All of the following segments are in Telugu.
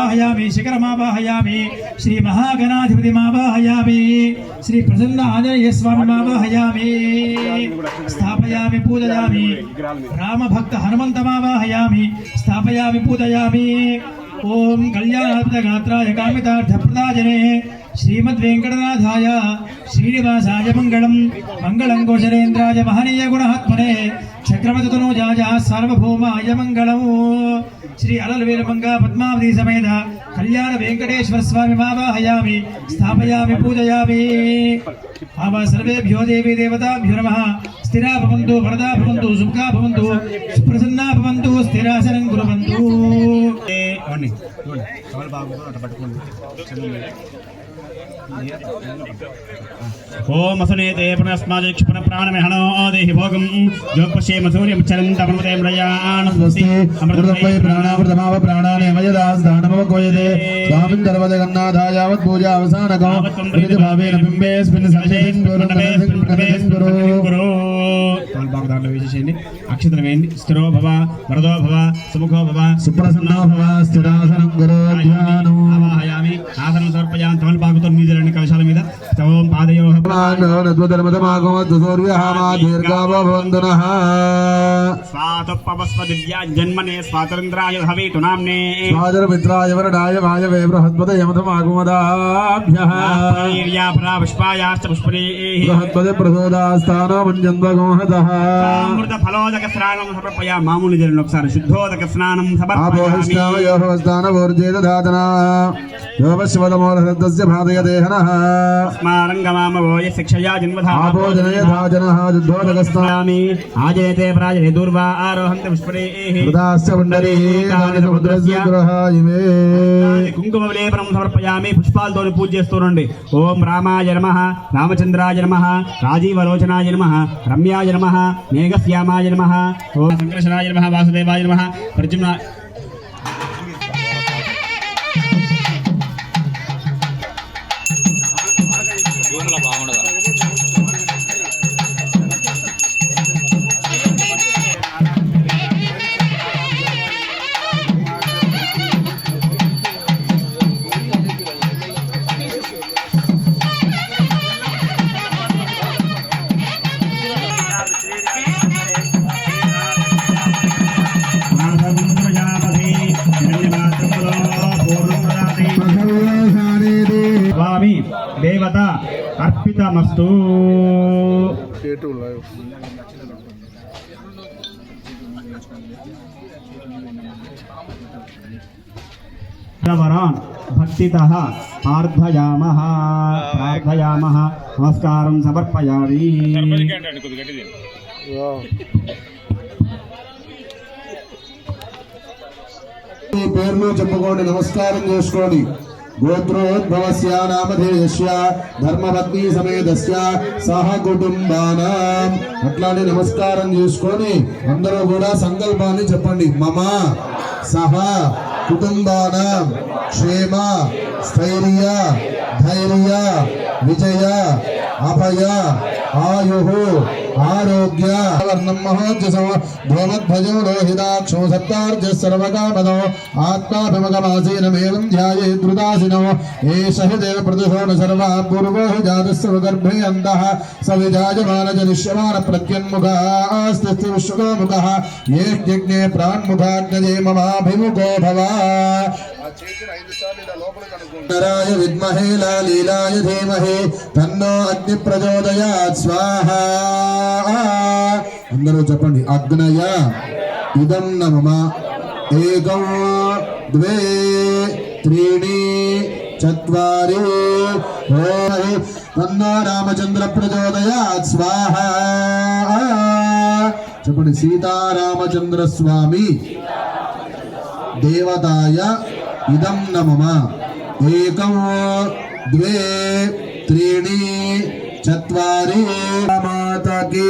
आवाहयामि शिखरमावाहयामि श्री महागणाधिपतिमावाहयामि श्री प्रसन्न आंजनेय स्वामिमावाहयामि स्थापयामि पूजयामि रामभक्त हनुमन्तमावाहयामि स्थापयामि पूजयामि ओम कल्याणार्थगात्राय कामितार्थप्रदायने श्रीमद्वेंकटनाथाय श्रीनिवासाय मंगलम मंगलं गोचरेन्द्राय महनीय गुणात्मने चक्रवर्तितनूजाय सार्वभौमाय मंगलम श्री अललवीरमंगा पद्मावती समेत कल्याण वेंकटेश्वर स्वामी मावाहयामि स्थापयामि पूजयामि आव सर्वेभ्यो देवी देवताभ्यो नमः स्थिरा भवन्तु वरदा भवन्तु सुखा भवन्तु सुप्रसन्ना भवन्तु स्थिरासनं कुर्वन्तु ओम असनेते पुनस्मादिक्ष पुनः प्राणमेहनो देहि भोगं जोपश्ये सूर्यं चरन्तमृते म्रयाण स्वस्ति अमृतमय प्राणामृतमाव प्राणाने मयदास्दानमव कोयते स्वामिन् सर्वजगन्नाथाय यावत् पूजा अवसानकौ भावेन बिम्बेऽस्मिन् सनशेषं गुरु ताल्बागदानलो विशेषेणि अक्षतलं वेण्डि स्थिरो भव वरदो भव सुमुखो भव सुप्रसन्नो भव स्थिरासनं गुरु ध्यानो आवाहयामि आसनं समर्पयामि तमलपाकुतो नीजरण्य कलशाల మీద तवं पादयोः दीर्घावबन्धनः स्वातपवस्व दिव्या जन्मने स्वातन्त्राय भवेतु नाम्ने स्वातन्त्रमित्राय वरदाय वायवे बृहस्पते यमधमागमदाभ्यः वीर्या परा पुष्पायाश्च पुष्परेः बृहस्पते प्रसोदास्थानो मञ्जन्वगोहतः अमृत फलोदक स्नानं समर्पयामि मामूली जलं ఒకసారి శుద్ధోదక స్నానం సమర్పయామి आपोहिष्ठामयोर्जेदधातना योपश्वतमोरहृदस्य भादयदेहनः स्मारङ्गमामवो यशिक्षया जन्मधा आपोजनयधाजनः युद्धोदकस्नामि आजयते प्राजने दूर्वा आरोहन्ते पुष्परेः हृदास्य पुण्डरीकानि समुद्रस्य गृहायिमे కుంకుమలేపనం సమర్పయామి పుష్పాలతో పూజ చేస్తూనండి ఓం రామాయ నమః రామచంద్రాయ నమః రాజీవలోచనాయ నమః రమ్యాయ నమః మేఘశ్యామాయ నమః ఓం సంకర్షణాయ నమః వాసుదేవాయ నమః ప్రద్యుమ్న स्वामी देवता अर्पितमस्तु भक्तितः प्रार्थयामः नमस्कारं समर्पयामि పేరును చెప్పుకోండి నమస్కారం చేసుకోండి గోత్రోద్భవస్య నామధేయస్య ధర్మపత్ని సమేతస్య సహ కుటుంబానాం అట్లానే నమస్కారం చేసుకొని అందరూ కూడా సంకల్పాన్ని చెప్పండి మమ సహ కుటుంబానాం క్షేమ స్థైర్య ధైర్య విజయ అభయ आयुः आरोग्य वर्णं महोज्जसो भवद्भजो रोहिताक्षो सत्तार्जः सर्वकामदो आत्माभिमगमासीनमेवं ध्यायेत् द्रुतासिनो एष हि देव प्रदुषो न सर्वा पूर्वो हि जातस्य गर्भे अन्तः स विजायमानजनिष्यमान प्रत्यन्मुखास्ति विश्वगोमुखः ये यज्ञे प्राण्मुखाग्नये ममाभिमुखो भव नराय विद्महे लालीलाय धीमहि तन्नो अग्नि प्रचोदयात् स्वाहा अंदरो चपंडी अग्नय इदं नमः एकं द्वे त्रीणि चत्वारि तन्नो रामचंद्र प्रचोदयात् स्वाहा चपंडी सीतारामचंद्र स्वामी देवताय इदं नमः एकं द्वे त्रीणि चत्वारि माता की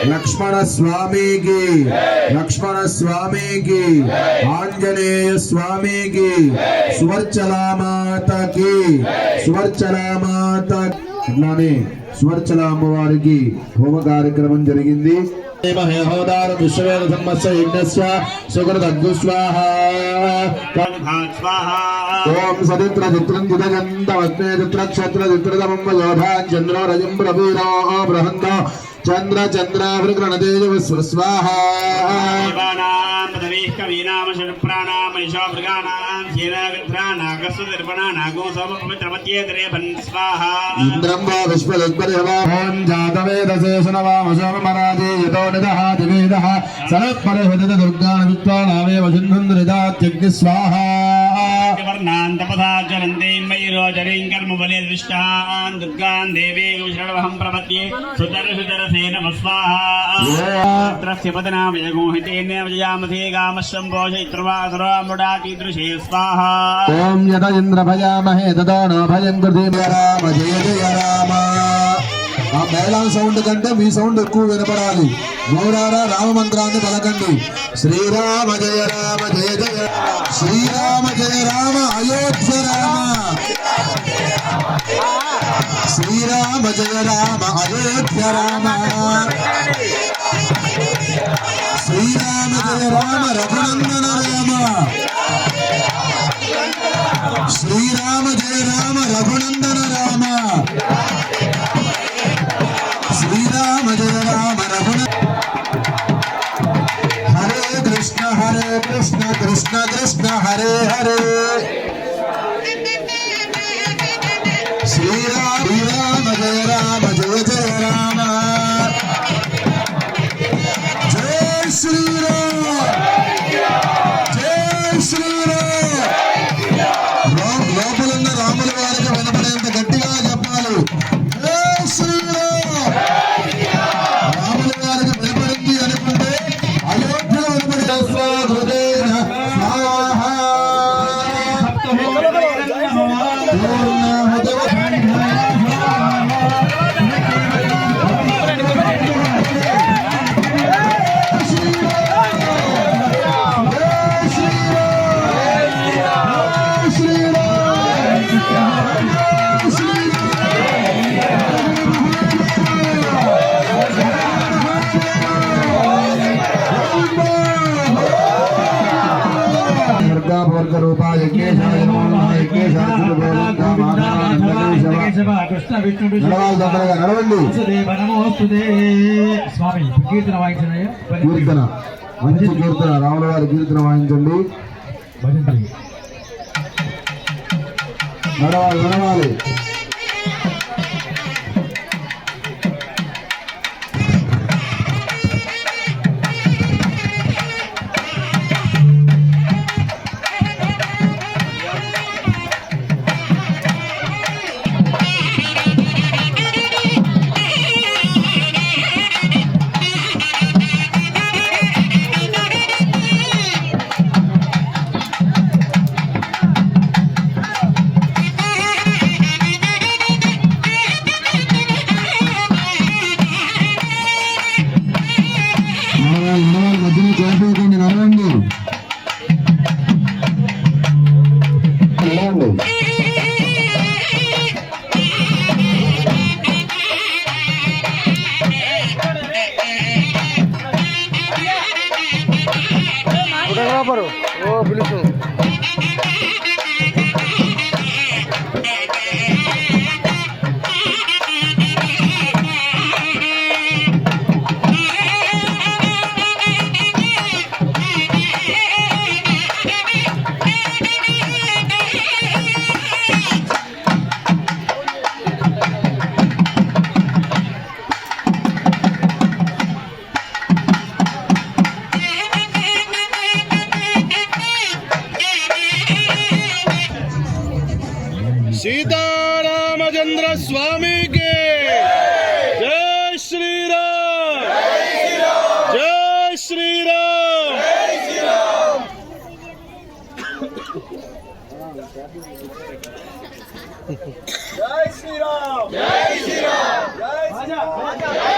लक्ष्मण स्वामी की आंजनेय स्वामी की सुवर्चला माता की सुवर्चला माता ఇట్లానే సువర్చల అమ్మవారికి హోమ కార్యక్రమం జరిగింది. महे होदार विश्ववेद धम्मस्य यज्ञस्य सुकृतग्गु स्वाहा स्वाहा ओम सदित्र चित्रं दिदजन्तमस्मे चित्रक्षत्र चित्रतमं योधान् चन्द्रो रजं प्रवीरो बृहन्तो चन्द्र चन्द्रावृगणतेजव स्वाहा देवानां पदवीः कवीनां शरणप्राणां मनीषो मृगाणां क्षेनागध्रानागस्वदर्पणानागो सोमपवित्रमत्येतरेभन् स्वाहा इन्द्रं वा विश्वलग्बरिहवा ओम जातवेदसे सुनवामसोमराजे यतो निदः दिवेदः सरपरिहृत दुर्गान् विद्वानावे वसुन्धुन्द्रिदात्यग्नि स्वाहा वर्णान् तपसा ज्वलन्तीं मयूरोजरीं कर्मबलिर्विष्टान् दुर्गान् देवीं शरणवहं प्रपद्ये सुतरसेन स्वाहा पदनामयगोहितेन वजयामसे गामश्वं पोषयित्रवासुरामुडाकीदृशे स्वाहा ओम यद इंद्र भयामहे तदो न भयं कृति राम जय जय राम ఆ మేళం సౌండ్ కంటే మీ సౌండ్ ఎక్కువ వినపడాలి నోరారా రామ మంత్రాన్ని పలకండి శ్రీరామ జయ జయ శ్రీరామ జయ రామ అయోధ్య రామ శ్రీరామ జయ రామ అయోధ్య రామ శ్రీరామ జయ రామ రఘునందన రామ శ్రీరామ జయ రామ రఘునందన రామ శ్రీరామ జయ రామ రఘునందన హరే కృష్ణ కృష్ణ కృష్ణ హరే హరే శ్రీరామ జయ జయ రామ జయ శ్రీరామ్ జయ శ్రీరామ్ లోపలున్న రాముల వారికి వినపడేంత గట్టిగా చెప్పాలి జయ శ్రీరామ్ రాముల వారికి వినపడింది అనుకుంటే అయోధ్యలో వినపడే స్వాహృదేన స్వాహా रूपाय केशाय नमः केशाय కృష్ణ విష్ణుడు నడవండి స్వామి కీర్తన వాయించినాయా కీర్తన మంచి కీర్తన రాముల వారి కీర్తన వాయించండి నడవాలి మధ్యలో చేపేకండి నడవండి పిలుసు सीतारामचंद्र स्वामी के जय श्री राम जय श्री राम जय श्री राम जय श्री राम जय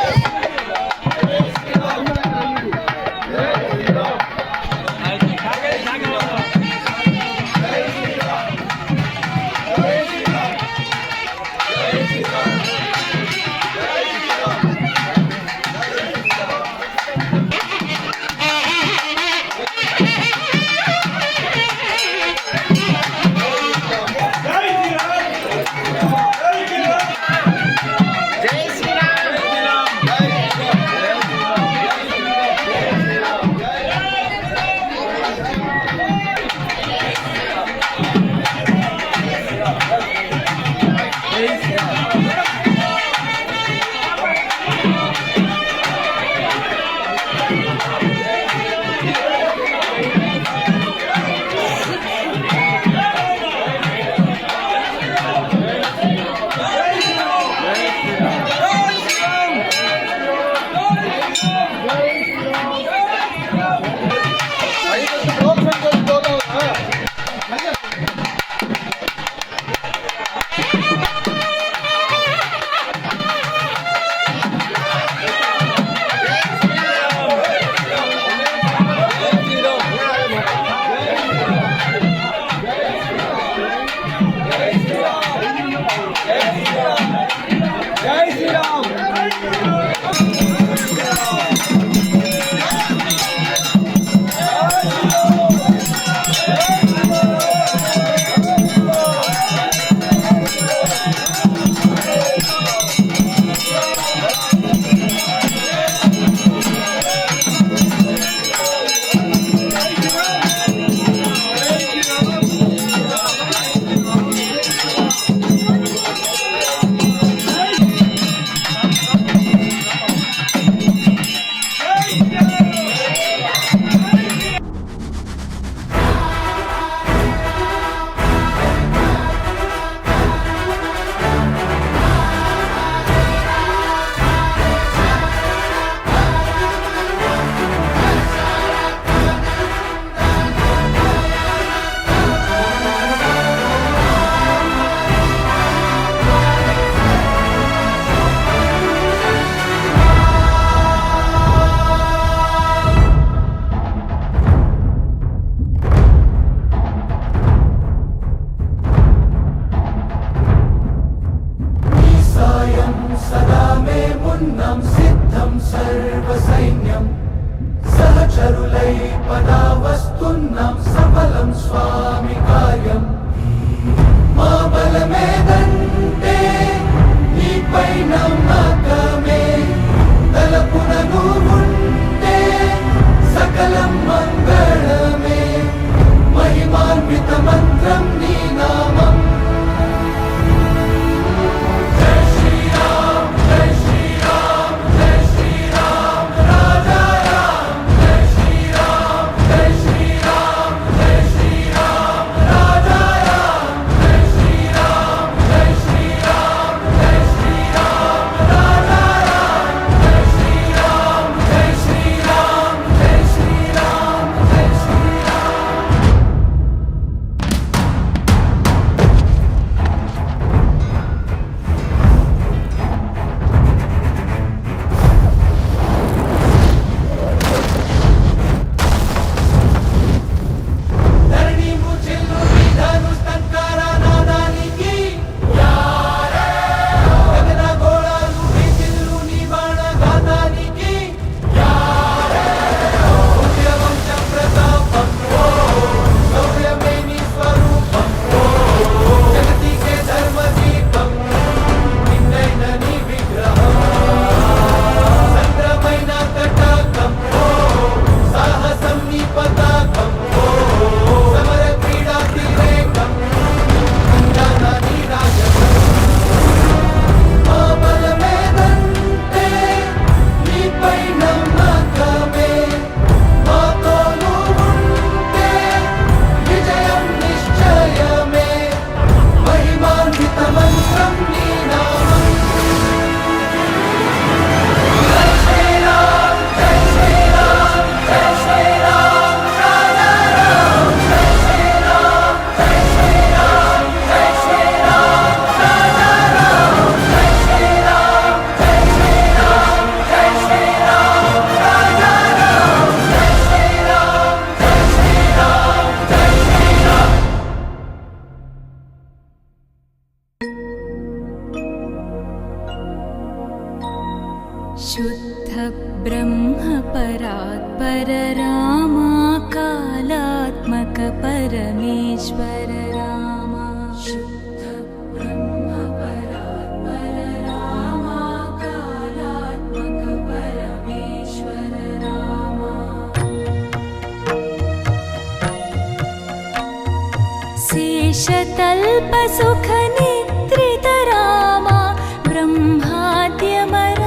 शुद्ध ब्रह्म परात्पर रामा कालात्मक परमेश्वर रामा शुद्ध ब्रह्म परात्पर रामा कालात्मक परमेश्वर रामा शेषतल्प सुख निद्रित रामा ब्रह्माद्यमर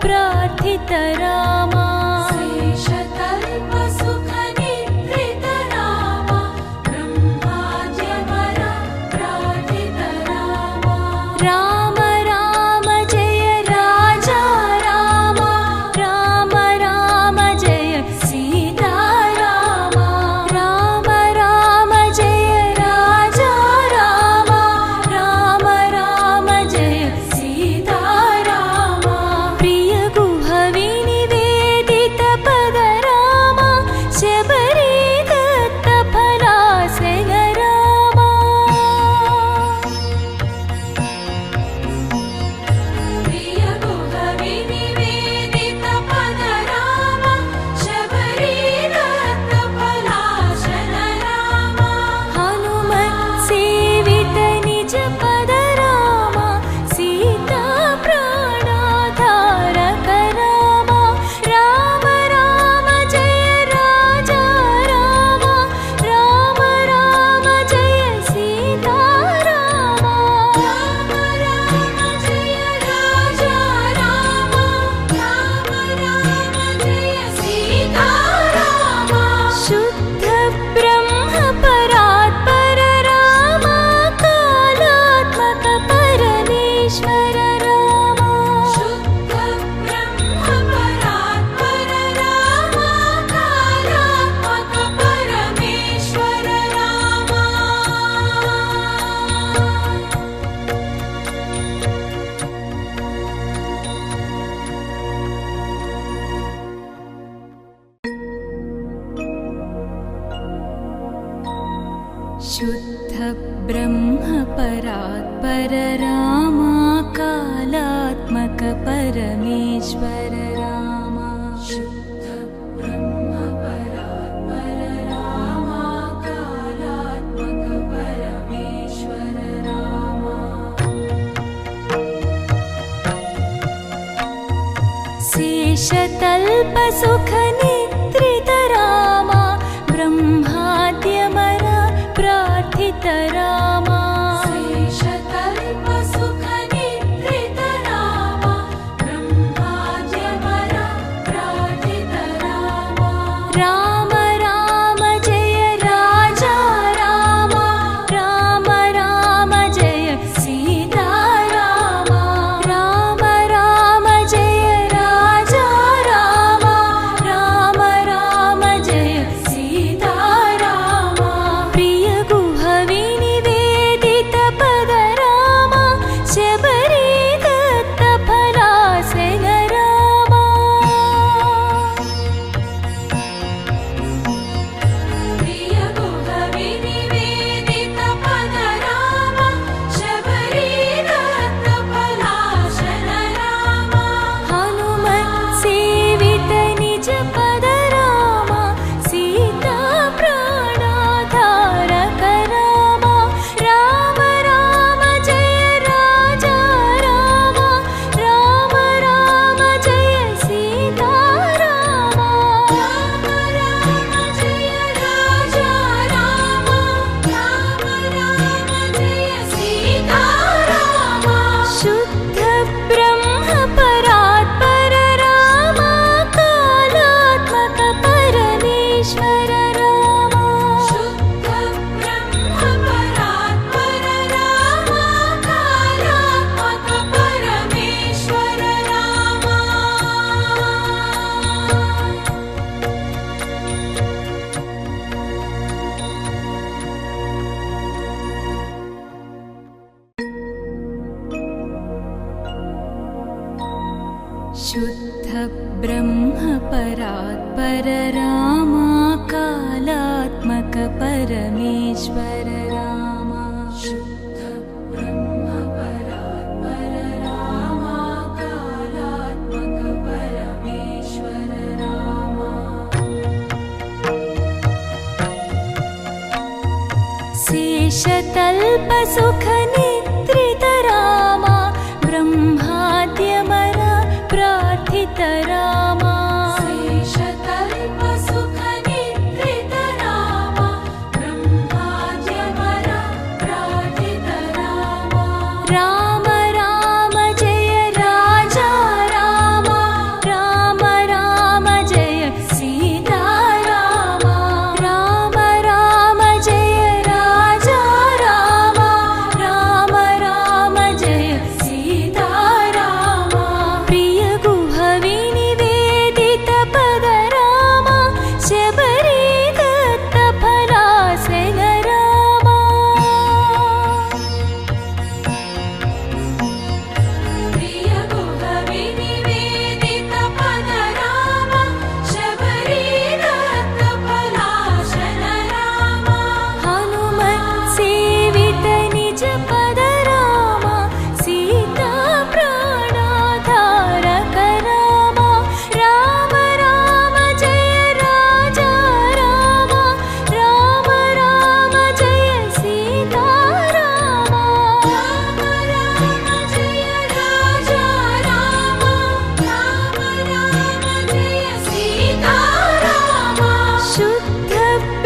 प्रार्थित रामा शेषतल्प सुख निद्रित रामा ब्रह्माद्यमर प्रार्थित रामा राम राम शुद्ध ब्रह्म परात्पर रामा कालात्मक परमेश्वर रामा शुद्ध ब्रह्म परात्पर रामा कालात्मक परमेश्वर रामा शेषतल्प सुख निद्रित रामा ब्रह्माद्यमर प्रार्थित रामा शेषतल्प सुख निद्रित रामा ब्रह्माद्यमर प्रार्थित रामा राम राम जय राजा रामा राम राम जय सीता रामा राम राम जय राजा रामा राम राम जय सीता रामा प्रिय गुह विनिवेदित पद रामा शबरी दत्त फलासन रामा प्रिय गुह विनिवेदित पद रामा शबरी दत्त फलासन रामा हनुमत् सेवित निज पद रामा सीता प्राणाधारक रामा राम राम जय राजा रामा राम राम जय सीता रामा राम राम जय राजा रामा राम राम जय सीता रामा शुद्ध ब्रह्म परात्पर रामा कालात्मक परमेश्वर रामा शुद्ध ब्रह्म परात्पर रामा कालात्मक परमेश्वर रामा शुद्ध ब्रह्म परात्पर रामा कालात्मक परमेश्वर रामा शुद्ध ब्रह्म परात्पर रामा कालात्मक परमेश्वर रामा शेषतल्प सुख निद्रित रामा ब्रह्माद्यमर प्रार्थित रामा शेषतल्प सुख निद्रित रामा ब्रह्माद्यमर प्रार्थित रामा राम राम जय राजा रामा राम राम जय सीता रामा राम राम जय राजा रामा राम राम जय सीता रामा प्रिय गुह विनिवेदित पद रामा शबरी दत्त फलासन रामा प्रिय गुह विनिवेदित पद रामा शबरी दत्त फलासन रामा हनुमत् सेवित निज पद रामा सीता प्राणाधारक रामा राम राम जय राजा रामा राम राम जय सीता रामा राम राम जय राजा रामा राम राम जय सीता रामा शुद्ध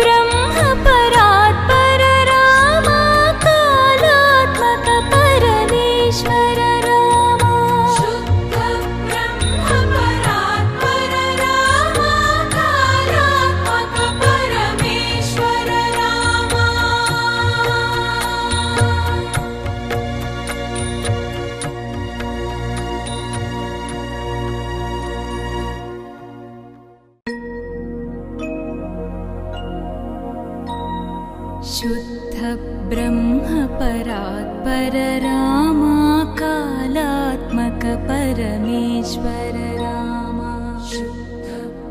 ब्रह्म परात्पर रामा कालात्मक परमेश्वर रामा शुद्ध ब्रह्म परात्पर रामा कालात्मक परमेश्वर रामा शुद्ध ब्रह्म परात्पर रामा कालात्मक परमेश्वर रामा शुद्ध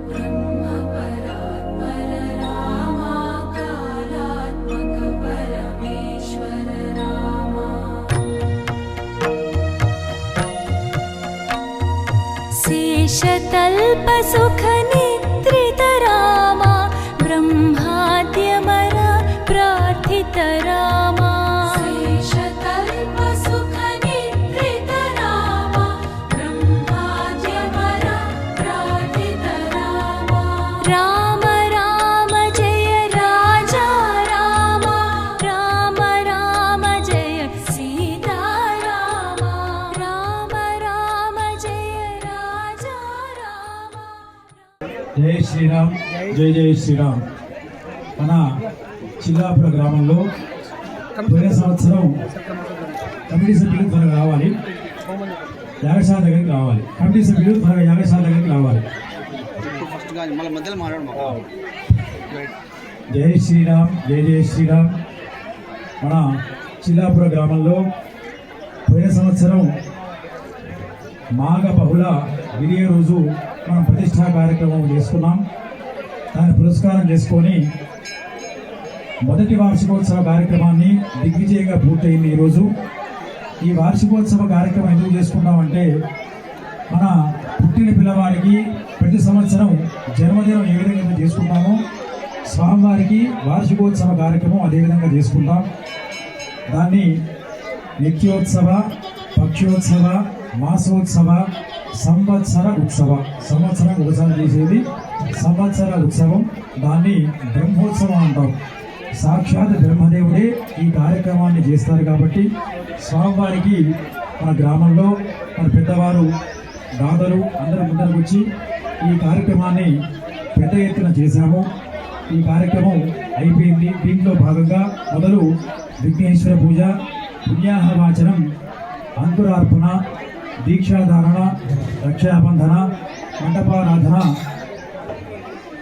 ब्रह्म परात्पर रामा कालात्मक शेषतल्पसुखनिद्रितरामा ब्रह्माद्यमरा प्रार्थितरामा शेषतल्पसुखनिद्रितरामा ब्रह्माद्यमरा प्रार्थितरामा राम राम जय राजा रामा राम राम जय सीता रामा राम राम जय राजा रामा జై శ్రీరామ్, జై జై శ్రీరామ్. మన చిల్లాపుర గ్రామంలో పోయిన సంవత్సరం కమిటీ సభ్యులు త్వరగా రావాలి, యాగశాల దగ్గరికి రావాలి. కమిటీ సభ్యులు త్వరగా యాగశాల దగ్గరికి రావాలి. జై శ్రీరామ్, జై జై శ్రీరామ్. మన చిల్లాపుర గ్రామంలో పోయిన సంవత్సరం మాఘ బహుళ విరియ రోజు మనం ప్రతిష్టా కార్యక్రమం చేసుకున్నాం. దాన్ని పురస్కారం చేసుకొని మొదటి వార్షికోత్సవ కార్యక్రమాన్ని దిగ్విజయంగా పూర్తయింది. ఈరోజు ఈ వార్షికోత్సవ కార్యక్రమం ఎందుకు చేసుకున్నామంటే, మన పుట్టిన పిల్లవాడికి ప్రతి సంవత్సరం జన్మదినం ఏ విధంగా చేసుకుంటామో స్వామివారికి వార్షికోత్సవ కార్యక్రమం అదేవిధంగా చేసుకుంటాం. దాన్ని నిత్యోత్సవ, పక్షోత్సవ, మాసోత్సవ, సంవత్సర ఉత్సవ, సంవత్సరం ఒకసారి చేసేది సంవత్సర ఉత్సవం. దాన్ని బ్రహ్మోత్సవం అంటాం. సాక్షాత్ బ్రహ్మదేవుడే ఈ కార్యక్రమాన్ని చేస్తారు కాబట్టి స్వామివారికి మన గ్రామంలో మన పెద్దవారు దాతలు అందరూ ముందరకు వచ్చి ఈ కార్యక్రమాన్ని పెద్ద ఎత్తున చేశాము. ఈ కార్యక్రమం అయిపోయింది. దీంట్లో భాగంగా మొదలు విఘ్నేశ్వర పూజ, పుణ్యాహవాచనం, అంకురార్పణ, దీక్షాధారణ, రక్షాబంధన, మండపారాధన,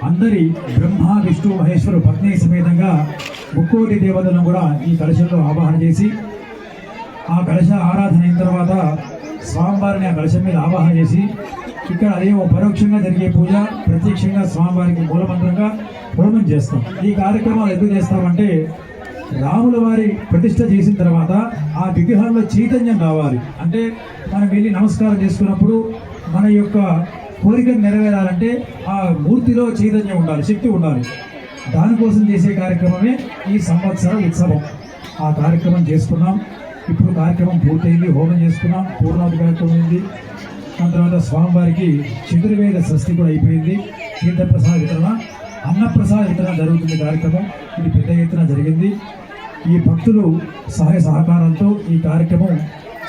అందరి బ్రహ్మ విష్ణు మహేశ్వరు పత్ని సమేతంగా ముక్కోటి దేవతలను కూడా ఈ కలశంలో ఆవాహన చేసి ఆ కలశ ఆరాధన అయిన తర్వాత స్వామివారిని ఆ కలశం మీద ఆవాహన చేసి ఇక్కడ అదేమో పరోక్షంగా జరిగే పూజ, ప్రత్యక్షంగా స్వామివారికి మూలమంత్రంగా హోమం చేస్తాం. ఈ కార్యక్రమాలు ఎందుకు చేస్తామంటే, రాముల వారి ప్రతిష్ట చేసిన తర్వాత ఆ విగ్రహంలో చైతన్యం రావాలి. అంటే మనం వెళ్ళి నమస్కారం చేసుకున్నప్పుడు మన యొక్క కోరికను నెరవేరాలంటే ఆ మూర్తిలో చైతన్యం ఉండాలి, శక్తి ఉండాలి. దానికోసం చేసే కార్యక్రమమే ఈ సంవత్సర ఉత్సవం. ఆ కార్యక్రమం చేసుకున్నాం. ఇప్పుడు కార్యక్రమం పూర్తయింది, హోమం చేసుకున్నాం, పూర్ణావతి కార్యక్రమం అయింది. దాని తర్వాత స్వామివారికి చతుర్వేద షష్ఠి కూడా అయిపోయింది. తీర్థప్రసాద వితరణ, అన్నప్రసాద వితరణ జరుగుతుంది కార్యక్రమం. ఇది పెద్ద ఎత్తున జరిగింది. ఈ భక్తులు సహాయ సహకారంతో ఈ కార్యక్రమం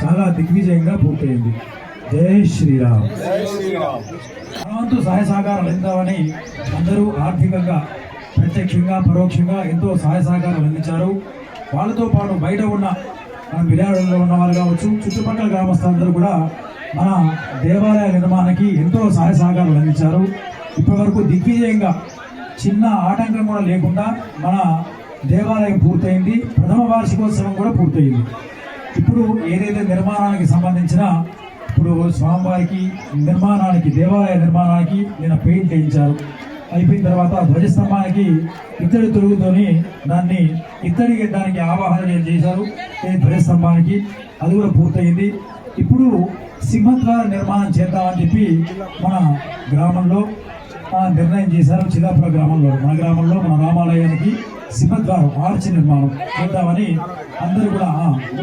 చాలా దిగ్విజయంగా పూర్తయింది. జై శ్రీరామ్. మనవంతు సహాయ సహకారాలు అందిద్దామని అందరూ ఆర్థికంగా, ప్రత్యక్షంగా, పరోక్షంగా ఎంతో సహాయ సహకారాలు అందించారు. వాళ్ళతో పాటు బయట ఉన్న మన విరాళంలో ఉన్న వాళ్ళు కావచ్చు, చుట్టుపక్కల గ్రామస్తులందరూ కూడా మన దేవాలయ నిర్మాణానికి ఎంతో సహాయ సహకారాలు అందించారు. ఇప్పటివరకు దిగ్విజయంగా చిన్న ఆటంకం కూడా లేకుండా మన దేవాలయం పూర్తయింది. ప్రథమ వార్షికోత్సవం కూడా పూర్తయింది. ఇప్పుడు ఏదైతే నిర్మాణానికి సంబంధించిన ఇప్పుడు స్వామివారికి నిర్మాణానికి, దేవాలయ నిర్మాణానికి నిన్న పెయింట్ వేయించారు. అయిపోయిన తర్వాత ధ్వజస్తంభానికి ఇత్తడి తొలుగుతోని దాన్ని ఇత్తడి దానికి ఆవాహన చేశారు. ధ్వజస్తంభానికి అది కూడా పూర్తయింది. ఇప్పుడు సింహద్వార నిర్మాణం చేద్దామని చెప్పి మన గ్రామంలో నిర్ణయం చేశారు. చిల్లాపుర గ్రామంలో, మన గ్రామంలో మన రామాలయానికి సింహద్వారం, ఆర్చి నిర్మాణం చేద్దామని అందరూ కూడా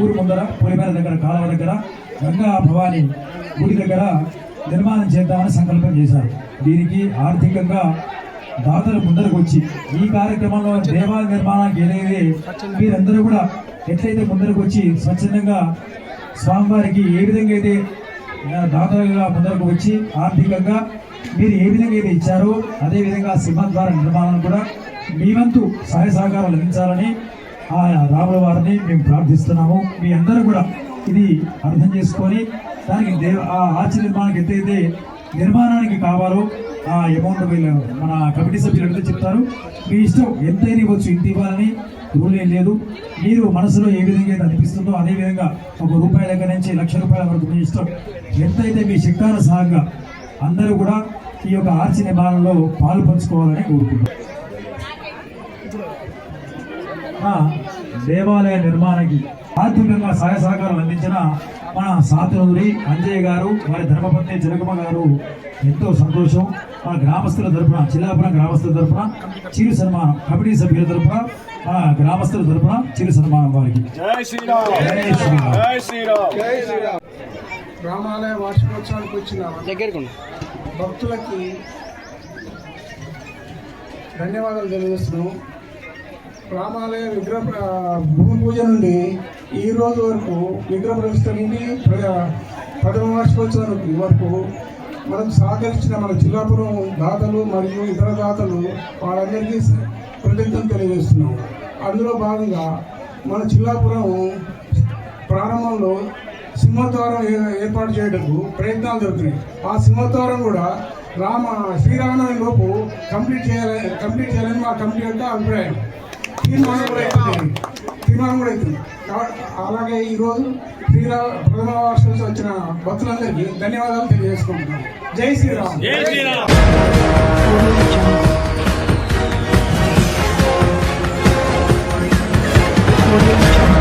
ఊరు ముందర పొలిమేర దగ్గర, కాలువ దగ్గర, గంగా భవాని గుడి దగ్గర నిర్మాణం చేద్దామని సంకల్పం చేశారు. దీనికి ఆర్థికంగా దాతలు ముందరకు వచ్చి ఈ కార్యక్రమంలో దేవాలయ నిర్మాణానికి ఏదైతే మీరందరూ కూడా ఎట్లయితే ముందరకు వచ్చి స్వచ్ఛందంగా స్వామివారికి ఏ విధంగా అయితే దాతలుగా ముందరకు వచ్చి ఆర్థికంగా మీరు ఏ విధంగా అయితే ఇచ్చారో అదేవిధంగా సింహద్వార నిర్మాణం కూడా మీ వంతు సహాయ సహకారాలు అందించాలని ఆ రాముల వారిని మేము ప్రార్థిస్తున్నాము. మీ అందరూ కూడా ఇది అర్థం చేసుకొని దానికి ఆ ఆర్చి నిర్మాణానికి ఎంతైతే నిర్మాణానికి కావాలో ఆ అమౌంట్ వీళ్ళు మన కమిటీ సభ్యులు అడిగితే చెప్తారు. మీ ఇష్టం ఎంతైనా ఇవ్వచ్చు, ఇంత ఇవ్వాలని రూల్ ఏం లేదు. మీరు మనసులో ఏ విధంగా అయితే అనిపిస్తుందో అదేవిధంగా ₹1 దగ్గర నుంచి ₹1,00,000 వరకు మీ ఇష్టం ఎంతైతే మీ శక్తానుసారంగా అందరూ కూడా ఈ యొక్క ఆర్చి నిర్మాణంలో పాలు పంచుకోవాలని కోరుకుంటున్నాం. దేవాలయ నిర్మాణానికి ఆర్థికంగా సహాయ సహకారాలు అందించిన మన సాతునూరి అంజయ్య గారు వారి ధర్మపత్ని జనకమ్మ గారు ఎంతో సంతోషం. మన గ్రామస్తుల తరపున చిల్లాపురం గ్రామస్తుల తరపున చిరు సన్మానం, కమిటీ సభ్యుల తరపున గ్రామస్తుల తరపున చిరు సన్మానం వారికి. జై శ్రీరామ్. జై శ్రీరామ్. జై శ్రీరామ్. జై శ్రీరామ్. రామాలయ వార్షికోత్సవానికి వచ్చిన భక్తులకి ధన్యవాదాలు తెలియజేస్తున్నాం. రామాలయ భూమి పూజ నుండి ఈ రోజు వరకు విగ్రహ ప్రతిష్ఠ నుండి 10వ వార్షికోత్సవం వరకు మనం సహకరించిన మన చిల్లాపురం దాతలు మరియు ఇతర దాతలు వాళ్ళందరికీ కృతజ్ఞతలు తెలియజేస్తున్నాం. అందులో భాగంగా మన చిల్లాపురం ప్రారంభంలో సింహద్వారం ఏర్పాటు చేయడానికి ప్రయత్నాలు జరుగుతున్నాయి. ఆ సింహద్వారం కూడా శ్రీరామనవమి లోపు కంప్లీట్ చేయాలని మా కమిటీ యొక్క అభిప్రాయం. తీర్మానం కూడా అవుతుంది. అలాగే ఈరోజు ప్రథమ వార్షికోత్సవం వచ్చిన భక్తులందరికీ ధన్యవాదాలు తెలియజేసుకుంటున్నాం. జై శ్రీరామ్. జై శ్రీరామ్. Audio Jungle.